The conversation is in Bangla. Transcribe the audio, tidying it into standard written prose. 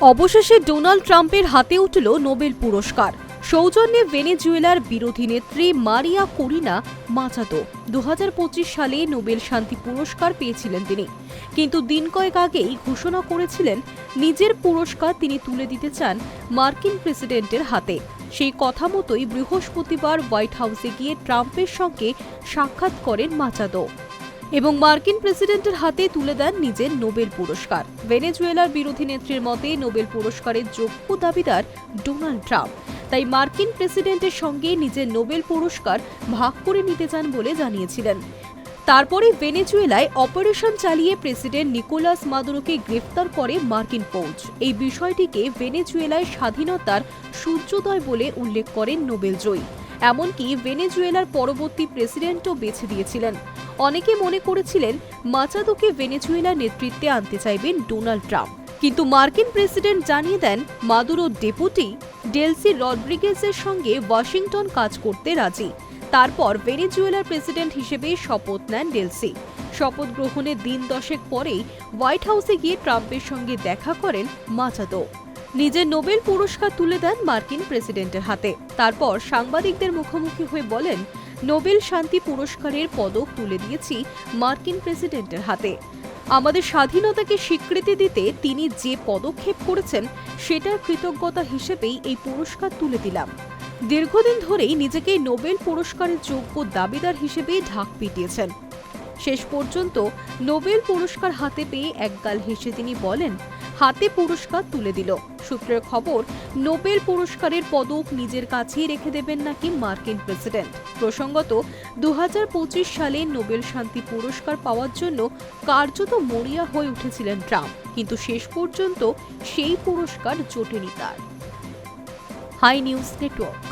অবশেষে ডোনাল্ড ট্রাম্পের হাতে উঠল নোবেল পুরস্কার। সৌজন্যে ভেনেজুয়েলার বিরোধী নেত্রী মারিয়া করিনা মাচাদো 2025 সালে নোবেল শান্তি পুরস্কার পেয়েছিলেন তিনি, কিন্তু দিন কয়েক আগেই ঘোষণা করেছিলেন নিজের পুরস্কার তিনি তুলে দিতে চান মার্কিন প্রেসিডেন্টের হাতে। সেই কথা মতোই বৃহস্পতিবার হোয়াইট হাউসে গিয়ে ট্রাম্পের সঙ্গে সাক্ষাৎ করেন মাচাদো এবং মার্কিন প্রেসিডেন্টের হাতে তুলে দেন নিজের নোবেল পুরস্কার। ভেনেজুয়েলার বিরোধী নেত্রীর মতে নোবেল পুরস্কারের যোগ্য দাবিদার ডোনাল্ড ট্রাম্প, তাই মার্কিন প্রেসিডেন্টের সঙ্গে নিজের নোবেল পুরস্কার ভাগ করে নিতে চান বলে জানিয়েছিলেন। তারপরে ভেনেজুয়েলায় অপারেশন চালিয়ে প্রেসিডেন্ট নিকোলাস মাদুরোকে গ্রেফতার করে মার্কিন ফৌজ। এই বিষয়টিকে ভেনেজুয়েলায় স্বাধীনতার সূর্যোদয় বলে উল্লেখ করেন নোবেল জয়ী। এমনকি ভেনেজুয়েলার পরবর্তী প্রেসিডেন্টও বেছে দিয়েছিলেন। অনেকে মনে করেছিলেন মাচাদোকে ভেনেজুয়েলার নেতৃত্বে আনতে চাইবেন ডোনাল্ড ট্রাম্প, কিন্তু মার্কিন প্রেসিডেন্ট জানিয়ে দেন মাদুরোর ডেপুটি ডেলসি রড্রিগেজের সঙ্গে ওয়াশিংটন কাজ করতে রাজি। তারপর ভেনেজুয়েলার প্রেসিডেন্ট হিসেবে শপথ নেন ডেলসি। শপথ গ্রহণের দিন 10 পরেই হোয়াইট হাউসে গিয়ে ট্রাম্পের সঙ্গে দেখা করেন মাচাদো। নিজের নোবেল পুরস্কার তুলে দেন মার্কিন প্রেসিডেন্টের হাতে। তারপর সাংবাদিকদের মুখোমুখি হয়ে বলেন, নোবেল শান্তি পুরস্কারের পদক তুলে দিয়েছি মার্কিন প্রেসিডেন্টের হাতে। আমাদের স্বাধীনতাকে স্বীকৃতি দিতে তিনি যে পদক্ষেপ করেছেন সেটার কৃতজ্ঞতা হিসেবেই এই পুরস্কার তুলে দিলাম। দীর্ঘদিন ধরেই নিজেকে নোবেল পুরস্কারের যোগ্য দাবিদার হিসেবে ঢাক পিটিয়েছেন। শেষ পর্যন্ত নোবেল পুরস্কার হাতে পেয়ে একগাল হেসে তিনি বলেন, হাতে পুরস্কার তুলে দিল। সূত্রের খবর, নোবেল পুরস্কারের পদক নিজের কাছেই রেখে দেবেন নাকি মার্কিন প্রেসিডেন্ট। প্রসঙ্গত 2025 সালে নোবেল শান্তি পুরস্কার পাওয়ার জন্য কার্যত মরিয়া হয়ে উঠেছিলেন ট্রাম্প, কিন্তু শেষ পর্যন্ত সেই পুরস্কার জোটেনি তার। Hi news network.